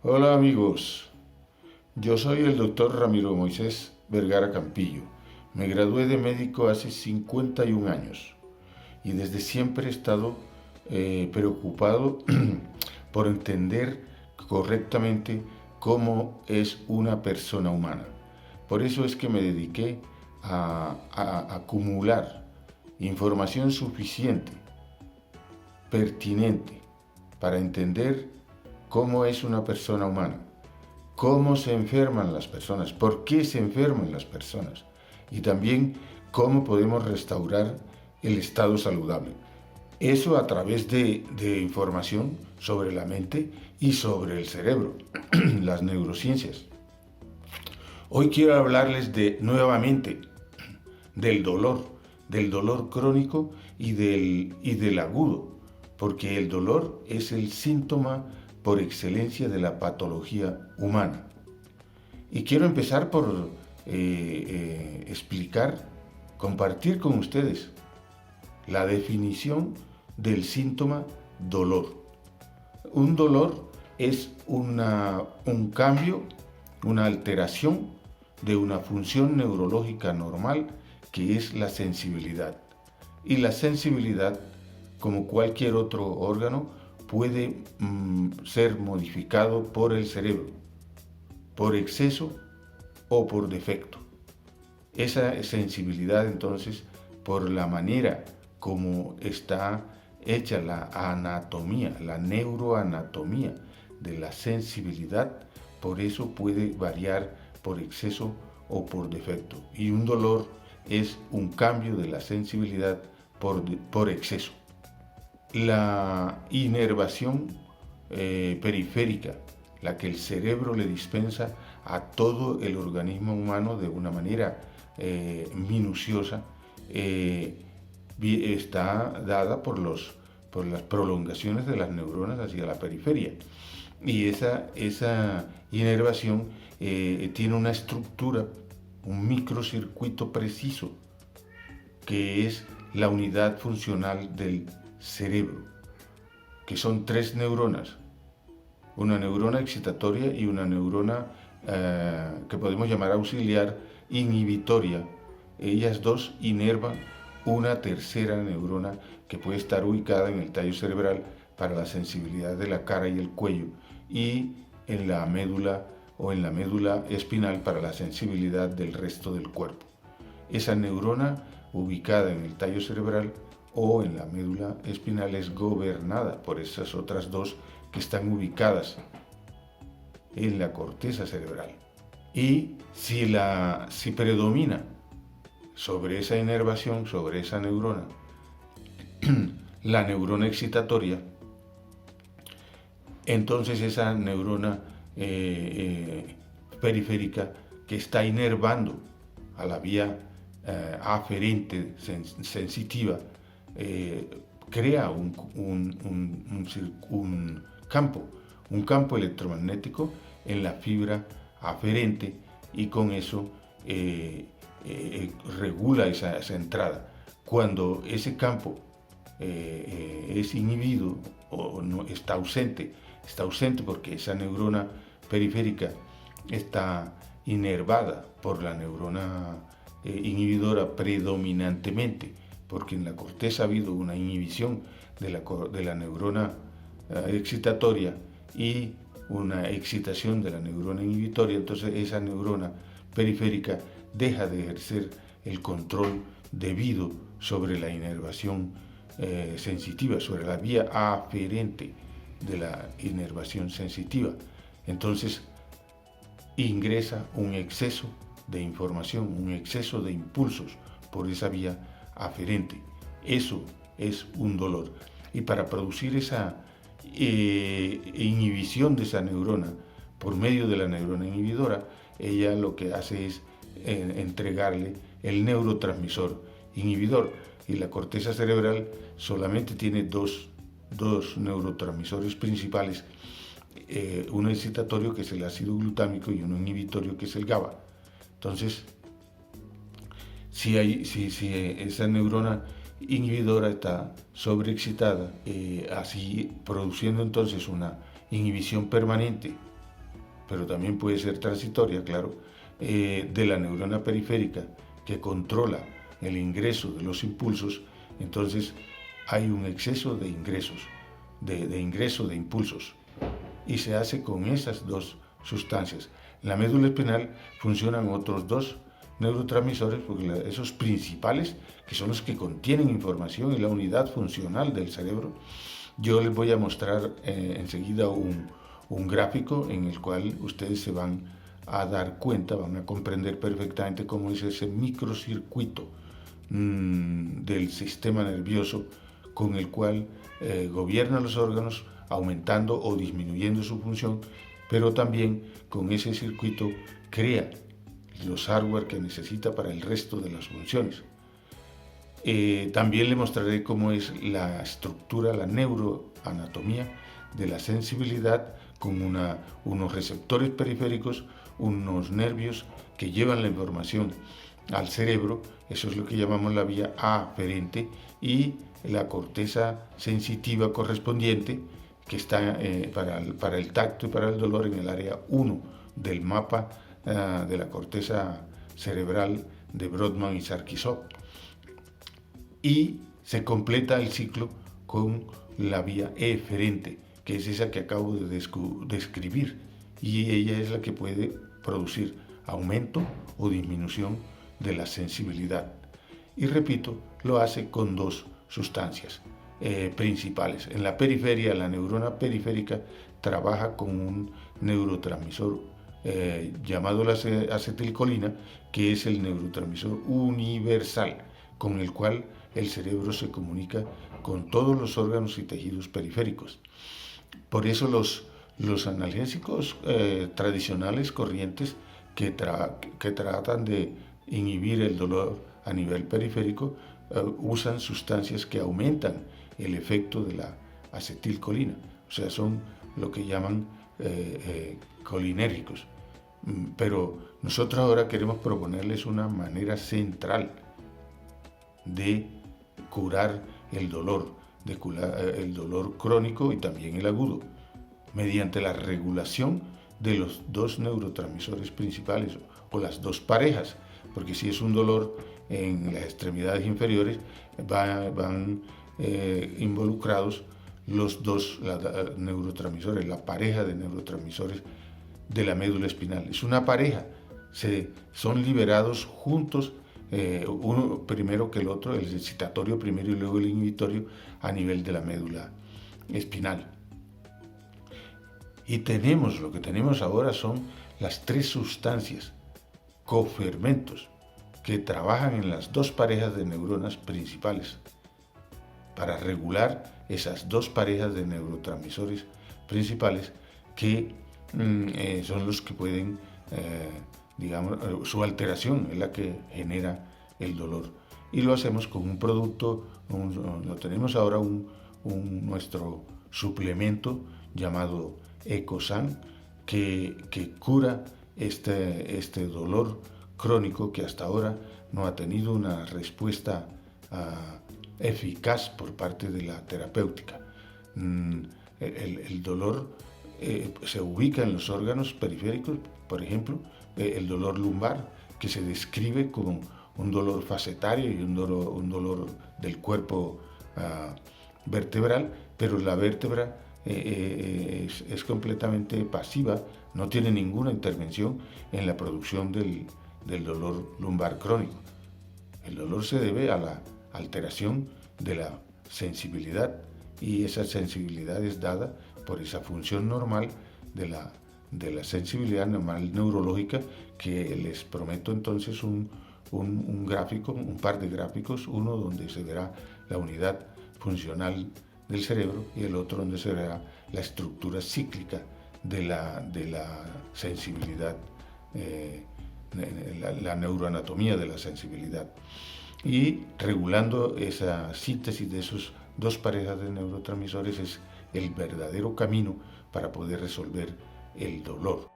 Hola amigos, yo soy el doctor Ramiro Moisés Vergara Campillo. Me gradué de médico hace 51 años y desde siempre he estado preocupado por entender correctamente cómo es una persona humana. Por eso es que me dediqué a acumular información suficiente, pertinente, para entender cómo es una persona humana, cómo se enferman las personas, por qué se enferman las personas y también cómo podemos restaurar el estado saludable. Eso a través de información sobre la mente y sobre el cerebro, las neurociencias. Hoy quiero hablarles nuevamente del dolor crónico y del agudo, porque el dolor es el síntoma por excelencia de la patología humana. Y quiero empezar por explicar, compartir con ustedes la definición del síntoma dolor. Un dolor es un cambio, una alteración de una función neurológica normal que es la sensibilidad. Y la sensibilidad, como cualquier otro órgano, puede ser modificado por el cerebro, por exceso o por defecto. Esa sensibilidad, entonces, por la manera como está hecha la anatomía, la neuroanatomía de la sensibilidad, por eso puede variar por exceso o por defecto. Y un dolor es un cambio de la sensibilidad por exceso. La inervación periférica, la que el cerebro le dispensa a todo el organismo humano de una manera minuciosa, está dada por las prolongaciones de las neuronas hacia la periferia. Y esa inervación tiene una estructura, un microcircuito preciso, que es la unidad funcional del cerebro, que son 3 neuronas, una neurona excitatoria y una neurona que podemos llamar auxiliar inhibitoria. Ellas dos inervan una tercera neurona que puede estar ubicada en el tallo cerebral para la sensibilidad de la cara y el cuello y en la médula o en la médula espinal para la sensibilidad del resto del cuerpo. Esa neurona ubicada en el tallo cerebral o en la médula espinal es gobernada por esas otras dos que están ubicadas en la corteza cerebral. Y si predomina sobre esa inervación, sobre esa neurona, la neurona excitatoria, entonces esa neurona periférica que está inervando a la vía aferente sensitiva, crea un campo electromagnético en la fibra aferente y con eso regula esa entrada. Cuando ese campo es inhibido o no, está ausente porque esa neurona periférica está inervada por la neurona inhibidora predominantemente, porque en la corteza ha habido una inhibición de la neurona excitatoria y una excitación de la neurona inhibitoria, entonces esa neurona periférica deja de ejercer el control debido sobre la inervación sensitiva, sobre la vía aferente de la inervación sensitiva. Entonces ingresa un exceso de información, un exceso de impulsos por esa vía aferente. Eso es un dolor. Y para producir esa inhibición de esa neurona por medio de la neurona inhibidora, ella lo que hace es entregarle el neurotransmisor inhibidor. Y la corteza cerebral solamente tiene dos neurotransmisores principales, uno excitatorio que es el ácido glutámico y uno inhibitorio que es el GABA. Entonces, si esa neurona inhibidora está sobreexcitada, así produciendo entonces una inhibición permanente pero también puede ser transitoria, claro, de la neurona periférica que controla el ingreso de los impulsos, entonces hay un exceso de ingresos, de ingreso de impulsos, y se hace con esas dos sustancias. En la médula espinal funcionan otros dos neurotransmisores, porque esos principales, que son los que contienen información y la unidad funcional del cerebro. Yo les voy a mostrar enseguida un gráfico en el cual ustedes se van a dar cuenta, van a comprender perfectamente cómo es ese microcircuito del sistema nervioso con el cual gobierna los órganos, aumentando o disminuyendo su función, pero también con ese circuito crea los hardware que necesita para el resto de las funciones. También le mostraré cómo es la estructura, la neuroanatomía de la sensibilidad con unos receptores periféricos, unos nervios que llevan la información al cerebro, eso es lo que llamamos la vía aferente, y la corteza sensitiva correspondiente, que está para el tacto y para el dolor en el área 1 del mapa de la corteza cerebral de Brodmann y Sarkisov. Y se completa el ciclo con la vía eferente, que es esa que acabo de describir, y ella es la que puede producir aumento o disminución de la sensibilidad. Y repito, lo hace con dos sustancias principales. En la periferia, la neurona periférica trabaja con un neurotransmisor llamado la acetilcolina, que es el neurotransmisor universal, con el cual el cerebro se comunica con todos los órganos y tejidos periféricos. Por eso los analgésicos tradicionales corrientes que tratan de inhibir el dolor a nivel periférico usan sustancias que aumentan el efecto de la acetilcolina, o sea, son lo que llaman colinérgicos. Pero nosotros ahora queremos proponerles una manera central de curar el dolor, el dolor crónico y también el agudo, mediante la regulación de los dos neurotransmisores principales o las dos parejas, porque si es un dolor en las extremidades inferiores, van involucrados los dos neurotransmisores, la pareja de neurotransmisores de la médula espinal. Es una pareja, son liberados juntos, uno primero que el otro, el excitatorio primero y luego el inhibitorio a nivel de la médula espinal. Y lo que tenemos ahora son las tres sustancias, cofermentos, que trabajan en las dos parejas de neuronas principales para regular esas dos parejas de neurotransmisores principales que son los que pueden, su alteración es la que genera el dolor. Y lo hacemos con un producto, lo tenemos ahora nuestro suplemento llamado Ecosan, que cura este dolor crónico que hasta ahora no ha tenido una respuesta eficaz por parte de la terapéutica. El dolor se ubica en los órganos periféricos, por ejemplo, el dolor lumbar, que se describe como un dolor facetario y un dolor del cuerpo vertebral, pero la vértebra es completamente pasiva, no tiene ninguna intervención en la producción del dolor lumbar crónico. El dolor se debe a la alteración de la sensibilidad, y esa sensibilidad es dada por esa función normal de la sensibilidad normal neurológica, que les prometo entonces un gráfico, un par de gráficos, uno donde se verá la unidad funcional del cerebro y el otro donde se verá la estructura cíclica de la sensibilidad, la neuroanatomía de la sensibilidad, y regulando esa síntesis de esos dos parejas de neurotransmisores es el verdadero camino para poder resolver el dolor.